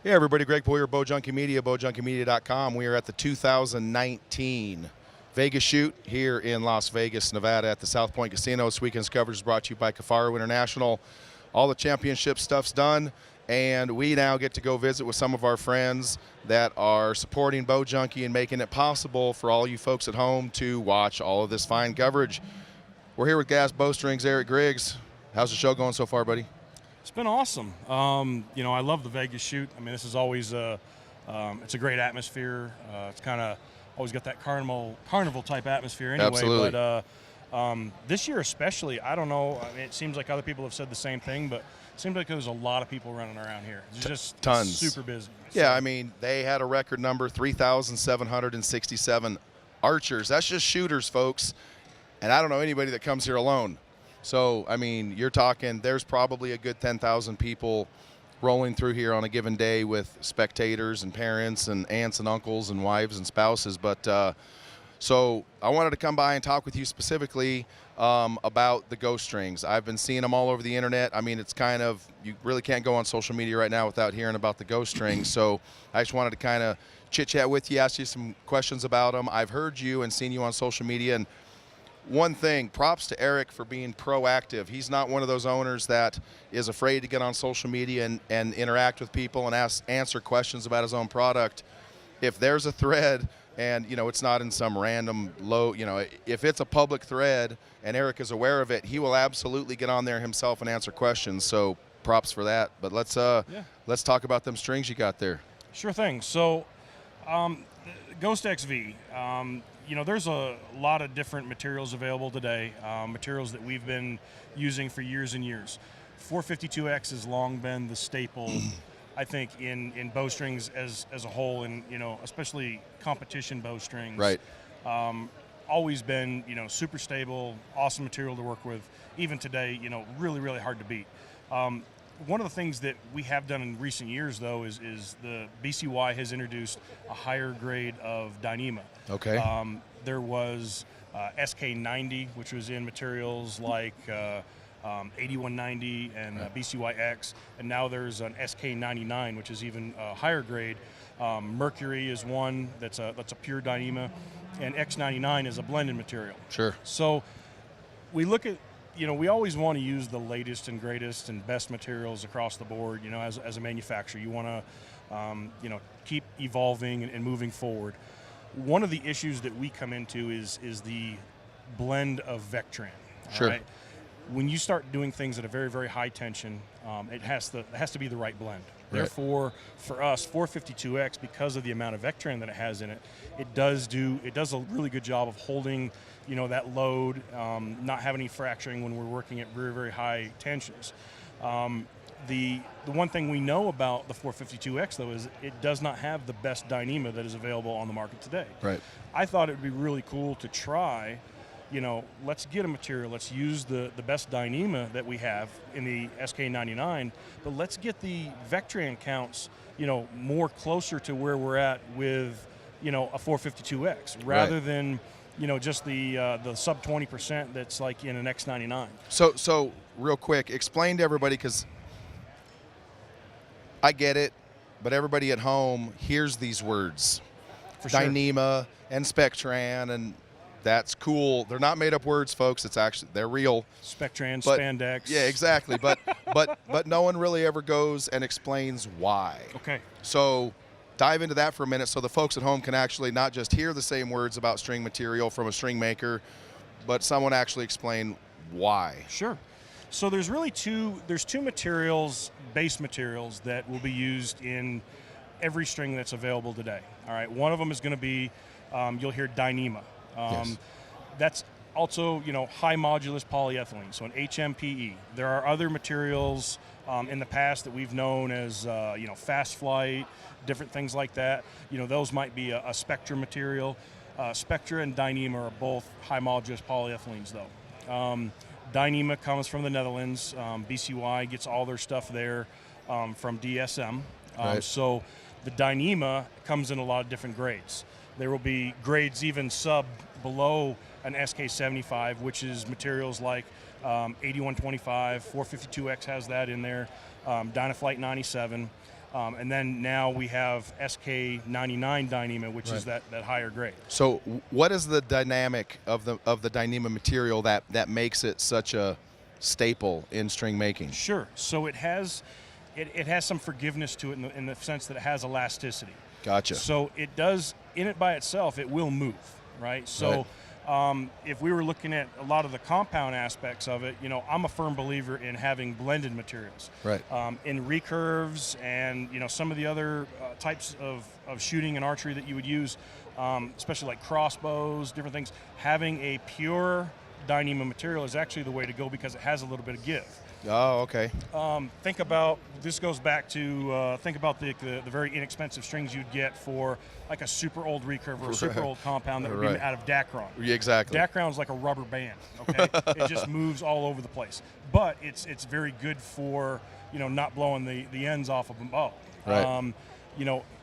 Hey everybody, Greg Boyer, Bowjunkie Media, bowjunkiemedia.com. We are at the 2019 Vegas shoot here in Las Vegas, Nevada at the South Point Casino. This weekend's coverage is brought to you by Cafaro International. All the championship stuff's done, and we now get to go visit with some of our friends that are supporting Bowjunkie and making it possible for all you folks at home to watch all of this fine coverage. We're here with GAS Bowstrings, Eric Griggs. How's the show going so far, buddy? It's been awesome. I love the Vegas shoot. I mean, this is always it's a great atmosphere. It's kind of always got that carnival type atmosphere anyway. Absolutely. But this year especially, I don't know. I mean, it seems like other people have said the same thing, but it seems like there's a lot of people running around here. It's just tons. Super busy. Yeah, I mean, they had a record number, 3,767 archers. That's just shooters, folks. And I don't know anybody that comes here alone. So, I mean, you're talking, there's probably a good 10,000 people rolling through here on a given day with spectators and parents and aunts and uncles and wives and spouses. But so I wanted to come by and talk with you specifically about the Ghost Strings. I've been seeing them all over the internet. I mean, it's kind of, you really can't go on social media right now without hearing about the Ghost Strings. So I just wanted to kind of chit-chat with you, ask you some questions about them. I've heard you and seen you on social media, and one thing, props to Eric for being proactive. He's not one of those owners that is afraid to get on social media and interact with people and answer questions about his own product. If there's a thread and, you know, it's not in some random if it's a public thread and Eric is aware of it, he will absolutely get on there himself and answer questions. So props for that. But let's talk about them strings you got there. Sure thing. So Ghost XV, there's a lot of different materials available today, materials that we've been using for years and years. 452X has long been the staple, I think, in bowstrings as a whole, and especially competition bowstrings. Right. Always been super stable, awesome material to work with. Even today, really, really hard to beat. One of the things that we have done in recent years, though, is the BCY has introduced a higher grade of Dyneema. Okay. There was SK90, which was in materials like 8190 and BCYX, and now there's an SK99, which is even higher grade. Mercury is one that's a pure Dyneema, and X99 is a blended material. Sure. So we look at, we always want to use the latest and greatest and best materials across the board. As a manufacturer, you want to, keep evolving and moving forward. One of the issues that we come into is the blend of Vectran. Sure. Right? When you start doing things at a very, very high tension, it has to be the right blend. Right. Therefore, for us, 452X, because of the amount of Vectran that it has in it, it does a really good job of holding that load, not having any fracturing when we're working at very, very high tensions. The one thing we know about the 452X, though, is it does not have the best Dyneema that is available on the market today. Right. I thought it would be really cool to try, let's get a material, let's use the best Dyneema that we have in the SK99, but let's get the Vectran counts, more closer to where we're at with, a 452X, rather than just the sub 20% that's like in an X99. So real quick, explain to everybody, because I get it, but everybody at home hears these words. For sure. Dyneema and Spectran, and that's cool. They're not made up words, folks. They're real. Spectran, but, spandex. Yeah, exactly. But no one really ever goes and explains why. Okay. So dive into that for a minute so the folks at home can actually not just hear the same words about string material from a string maker, but someone actually explain why. Sure. So there's really two materials, base materials, that will be used in every string that's available today. All right. One of them is going to be, you'll hear Dyneema. Yes. That's also, high modulus polyethylene, so an HMPE. There are other materials in the past that we've known as, fast flight, different things like that. Those might be a Spectra material. Spectra and Dyneema are both high modulus polyethylenes, though. Dyneema comes from the Netherlands. BCY gets all their stuff there from DSM. Right. So the Dyneema comes in a lot of different grades. There will be grades even below an SK75, which is materials like 8125, 452X has that in there, Dynaflight 97. And then now we have SK99 Dyneema, which is that higher grade. So what is the dynamic of the Dyneema material that makes it such a staple in string making? Sure. So it has some forgiveness to it in the sense that it has elasticity. Gotcha. So it does, in it by itself, it will move, right? So if we were looking at a lot of the compound aspects of it, I'm a firm believer in having blended materials. Right. In recurves and, some of the other types of shooting and archery that you would use, especially like crossbows, different things, having a pure Dyneema material is actually the way to go because it has a little bit of give. Oh, okay. Think about, this goes back to, think about the very inexpensive strings you'd get for like a super old recurve or a super old compound that would be out of Dacron. Yeah, exactly. Dacron's like a rubber band, okay? It just moves all over the place. But it's very good for, not blowing the ends off of a bow. Right.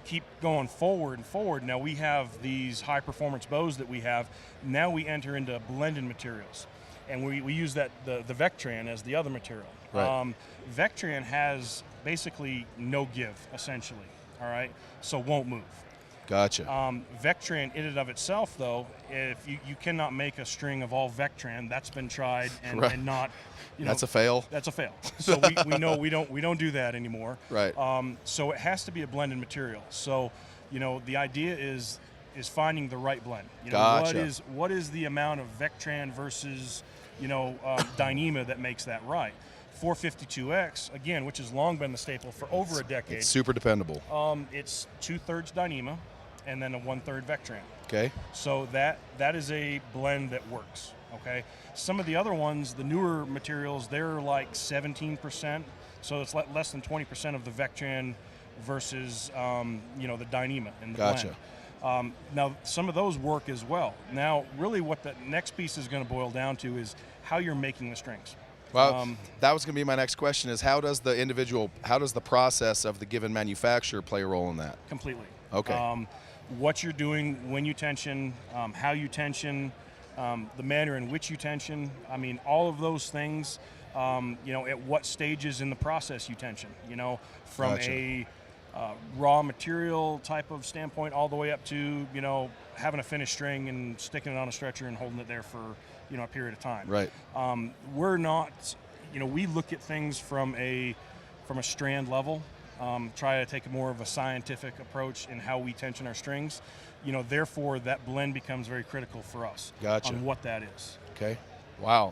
Keep going forward and forward. Now we have these high performance bows that we have. Now we enter into blended materials. And we use the Vectran as the other material. Right. Vectran has basically no give, essentially, all right? So won't move. Gotcha. Vectran in and of itself, though, if you cannot make a string of all Vectran, that's been tried and not, that's a fail. That's a fail. So we know we don't do that anymore. Right. So it has to be a blended material. So, the idea is finding the right blend. Gotcha. What is the amount of Vectran versus Dyneema that makes that right? 452X, again, which has long been the staple for over a decade. It's super dependable. It's 2/3 Dyneema and then a 1/3 Vectran. Okay. So that is a blend that works. Okay. Some of the other ones, the newer materials, they're like 17%. So it's less than 20% of the Vectran versus the Dyneema in the blend. Now, some of those work as well. Now, really what the next piece is going to boil down to is how you're making the strings. Well, that was going to be my next question is how does the process of the given manufacturer play a role in that? Completely. Okay. What you're doing, when you tension, how you tension, the manner in which you tension, all of those things, at what stages in the process you tension, from a raw material type of standpoint all the way up to, having a finished string and sticking it on a stretcher and holding it there for, a period of time. Right. We're not, we look at things from a strand level, try to take more of a scientific approach in how we tension our strings. Therefore that blend becomes very critical for us. Gotcha. On what that is. Okay. Wow.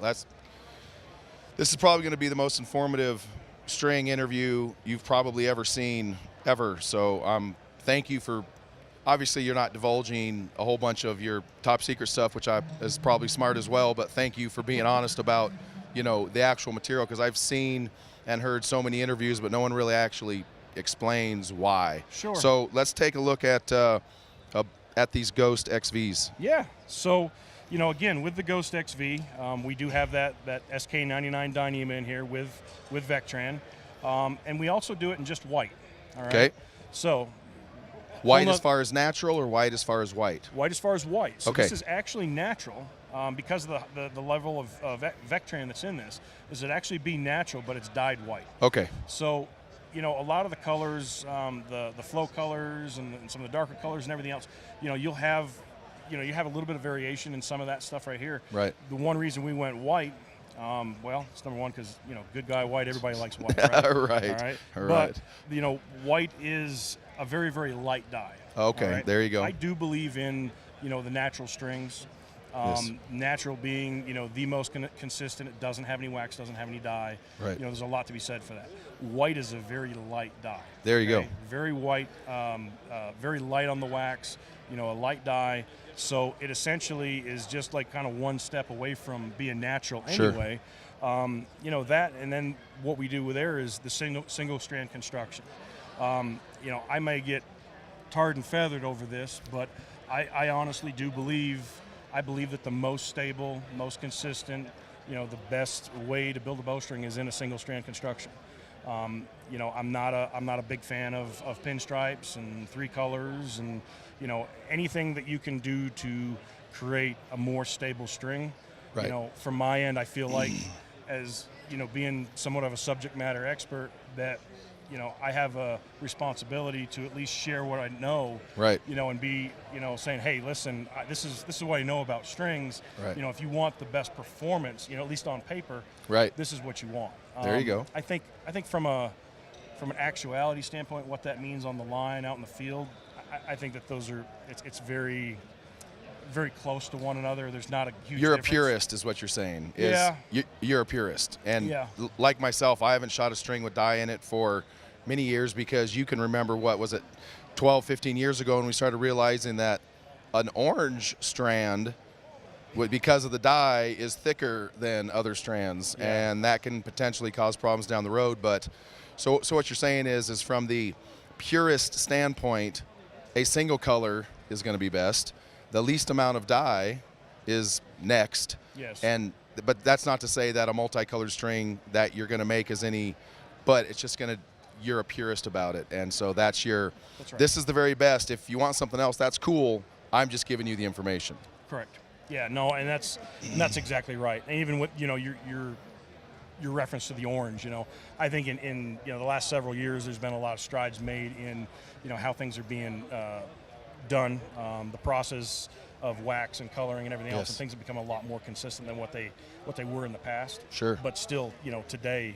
This is probably going to be the most informative string interview you've probably ever seen ever. So thank you for, obviously you're not divulging a whole bunch of your top secret stuff, which is probably smart as well, but thank you for being honest about, the actual material, because I've seen and heard so many interviews, but no one really actually explains why. Sure. So let's take a look at these Ghost XVs. Yeah. So, again, with the Ghost XV, we do have that SK99 Dyneema in here with Vectran, and we also do it in just white. All right. Okay. So. White as far as natural or white as far as white? White as far as white. So okay. This is actually natural because of the level of Vectran that's in this. Is it actually be natural, but it's dyed white. Okay. So, a lot of the colors, the flow colors and some of the darker colors and everything else, you'll have, you have a little bit of variation in some of that stuff right here. Right. The one reason we went white, well, it's number one because, good guy white, everybody likes white, right? Right. All right. But, white is a very, very light dye. Okay, right? there you go. I do believe in, the natural strings. Yes. Natural being, the most consistent. It doesn't have any wax, doesn't have any dye. Right. There's a lot to be said for that. White is a very light dye. There you go. Very white, very light on the wax, a light dye. So it essentially is just like kind of one step away from being natural anyway. Sure. That, and then what we do with there is the single strand construction. I may get tarred and feathered over this, but I honestly do believe that the most stable, most consistent, the best way to build a bowstring is in a single strand construction. I'm not a big fan of pinstripes and three colors and anything that you can do to create a more stable string. Right. From my end, I feel like as being somewhat of a subject matter expert, that I have a responsibility to at least share what I know, Right. and be, saying, hey, listen, this is what I know about strings. Right. If you want the best performance, at least on paper, Right. this is what you want. There you go. I think from an actuality standpoint, what that means on the line, out in the field, I think that it's very, very close to one another. There's not a huge You're difference. a purist is what you're saying. Yeah. You're a purist. And Yeah. like myself, I haven't shot a string with dye in it for many years, because you can remember, what was it, 12, 15 years ago, when we started realizing that an orange strand, because of the dye, is thicker than other strands, Yeah. and that can potentially cause problems down the road. But so what you're saying is from the purist standpoint, a single color is going to be best. The least amount of dye is next. Yes. But that's not to say that a multicolored string that you're going to make is any, but it's just going to, you're a purist about it. And so that's right. This is the very best. If you want something else, that's cool. I'm just giving you the information. Correct. Yeah, no, and that's exactly right. And even with, your reference to the orange, I think in the last several years, there's been a lot of strides made in, how things are being done, the process of wax and coloring and everything else, and things have become a lot more consistent than what they were in the past. Sure. But still, today,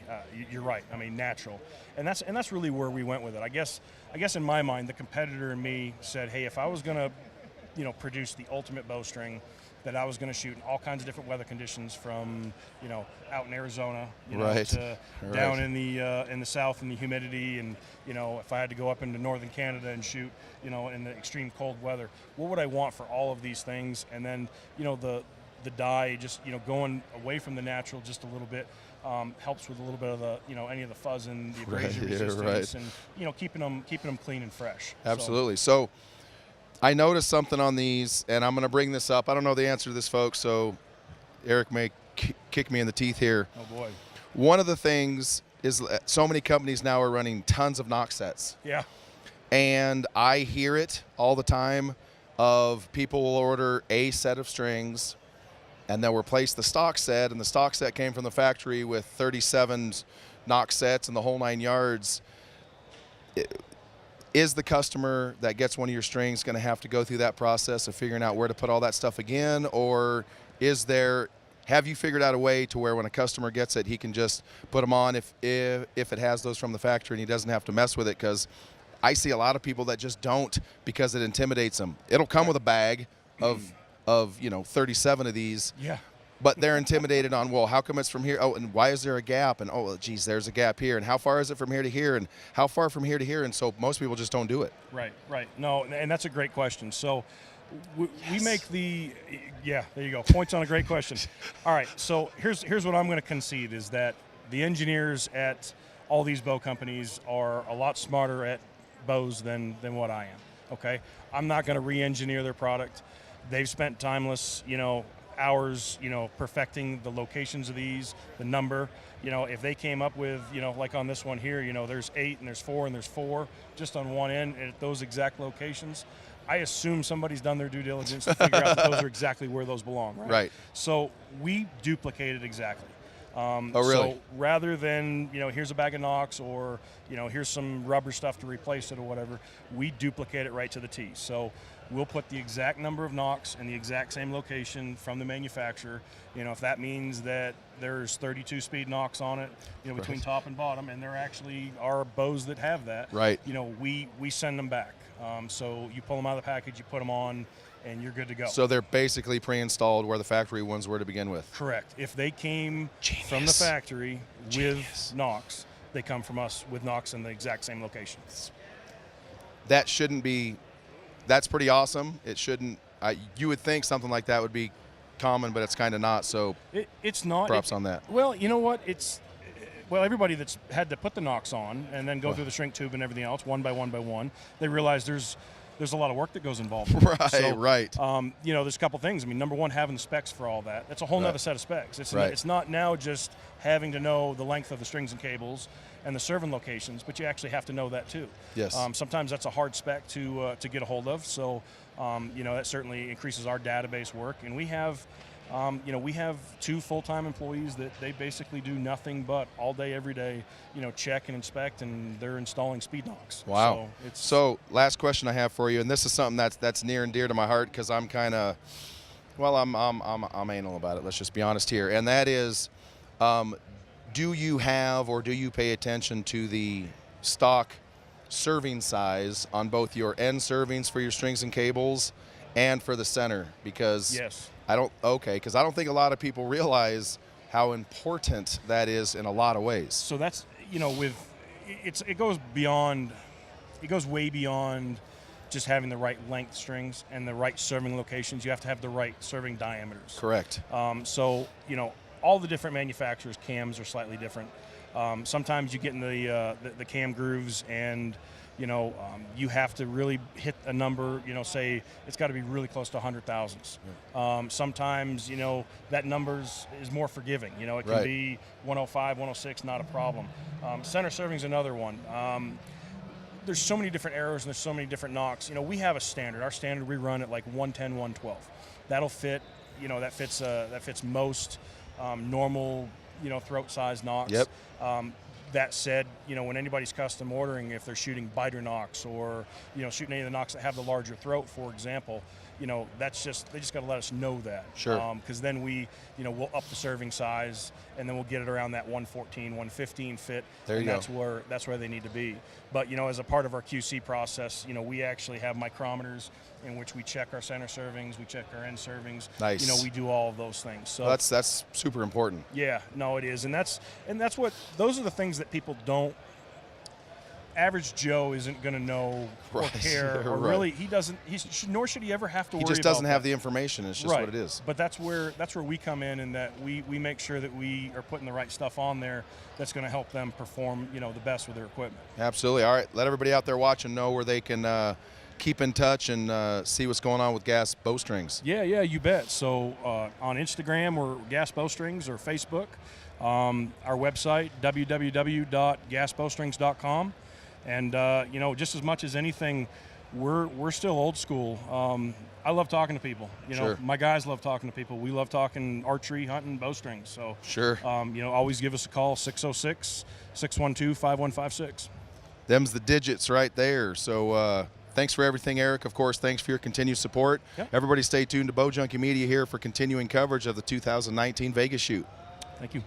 you're right. I mean, natural, and that's really where we went with it. I guess in my mind, the competitor in me said, hey, if I was going to, produce the ultimate bowstring that I was going to shoot in all kinds of different weather conditions, from out in Arizona, to down in the south in the humidity, and if I had to go up into northern Canada and shoot in the extreme cold weather, what would I want for all of these things? And then the dye, just going away from the natural just a little bit, helps with a little bit of the any of the fuzz and the abrasion resistance, and keeping them clean and fresh. Absolutely. So I noticed something on these, and I'm going to bring this up. I don't know the answer to this, folks, so Eric may kick me in the teeth here. Oh, boy. One of the things is so many companies now are running tons of knock sets. Yeah. And I hear it all the time of people will order a set of strings, and they'll replace the stock set, and the stock set came from the factory with 37 knock sets and the whole 9 yards. Is the customer that gets one of your strings going to have to go through that process of figuring out where to put all that stuff again? Or have you figured out a way to where when a customer gets it, he can just put them on if it has those from the factory, and he doesn't have to mess with it? Because I see a lot of people that just don't, because it intimidates them. It'll come with a bag of 37 of these. Yeah. But they're intimidated on, well, how come it's from here? Oh, and why is there a gap? And, oh, well, geez, there's a gap here. And how far is it from here to here? And how far from here to here? And so most people just don't do it. Right. No, and that's a great question. So we make there you go. Points on a great question. All right, so here's what I'm going to concede, is that the engineers at all these bow companies are a lot smarter at bows than what I am, okay? I'm not going to re-engineer their product. They've spent timeless, hours, perfecting the locations of these, the number. If they came up with, like on this one here, there's 8 and there's 4 and there's 4 just on one end at those exact locations, I assume somebody's done their due diligence to figure out that those are exactly where those belong, right? Right. So we duplicate it exactly. Oh, really? So rather than, here's a bag of Knox, or, here's some rubber stuff to replace it or whatever, we duplicate it right to the T. So we'll put the exact number of Knox in the exact same location from the manufacturer. If that means that there's 32 speed Knox on it, between top and bottom, and there actually are bows that have that, right? We send them back. So you pull them out of the package, you put them on, and you're good to go. So they're basically pre-installed where the factory ones were to begin with. Correct. If they came from the factory with Knox, they come from us with Knox in the exact same location. That shouldn't be. That's pretty awesome. It shouldn't. You would think something like that would be common, but it's kind of not. So it's not. Props on that. Well, you know what? Everybody that's had to put the Knox on and then go through the shrink tube and everything else, one by one, they realize there's a lot of work that goes involved. Right, so, right. There's a couple things. I mean, number one, having the specs for all that. That's a whole nother set of specs. It's not now just having to know the length of the strings and cables and the serving locations, but you actually have to know that too. Yes. Sometimes that's a hard spec to get a hold of. So, that certainly increases our database work. And we have, You know, we have 2 full-time employees that they basically do nothing but all day, every day, you know, check and inspect, and they're installing speed knocks. Wow. So Last question I have for you, and this is something that's near and dear to my heart because I'm kind of, well, I'm anal about it. Let's just be honest here, and that is, do you have or do you pay attention to the stock serving size on both your end servings for your strings and cables and for the center? Because yes. because I don't think a lot of people realize how important that is in a lot of ways. So that's, you know, it goes beyond, it goes way beyond just having the right length strings and the right serving locations. You have to have the right serving diameters. Correct. So, you know, all the different manufacturers' cams are slightly different. Sometimes you get in the cam grooves and, you know, you have to really hit a number, you know, say it's got to be really close to 100,000s. Yeah. Sometimes, you know, that numbers is more forgiving. You know, it can be 105, 106, not a problem. Center serving is another one. There's so many different errors and there's so many different knocks. You know, we have a standard. Our standard we run at like 110, 112. That'll fit, you know, that fits most normal, you know, throat size knocks. Yep. That said, you know, when anybody's custom ordering, if they're shooting biter knocks or, you know, shooting any of the knocks that have the larger throat, for example, you know, they just got to let us know that. Sure. Because then we, you know, we'll up the serving size and then we'll get it around that 114, 115 fit. There you go. That's where they need to be. But, you know, as a part of our QC process, you know, we actually have micrometers in which we check our center servings, we check our end servings. Nice. You know, we do all of those things. So that's super important. Yeah, no, it is, and that's what, those are the things that people don't. Average Joe isn't going to know or care, or really he doesn't. Nor should he ever have to worry about. He just doesn't have the information. It's just what it is. But that's where we come in, and that we make sure that we are putting the right stuff on there that's going to help them perform, you know, the best with their equipment. Absolutely. All right, let everybody out there watching know where they can keep in touch and see what's going on with GAS Bowstrings. Yeah, you bet. So on Instagram, we're GAS Bowstrings, or Facebook. Our website, www.gasbowstrings.com. And, you know, just as much as anything, we're still old school. I love talking to people. You know, Sure. My guys love talking to people. We love talking archery, hunting, bowstrings. So, sure. You know, always give us a call, 606-612-5156. Them's the digits right there. So thanks for everything, Eric. Of course, thanks for your continued support. Yep. Everybody stay tuned to Bowjunkie Media here for continuing coverage of the 2019 Vegas shoot. Thank you.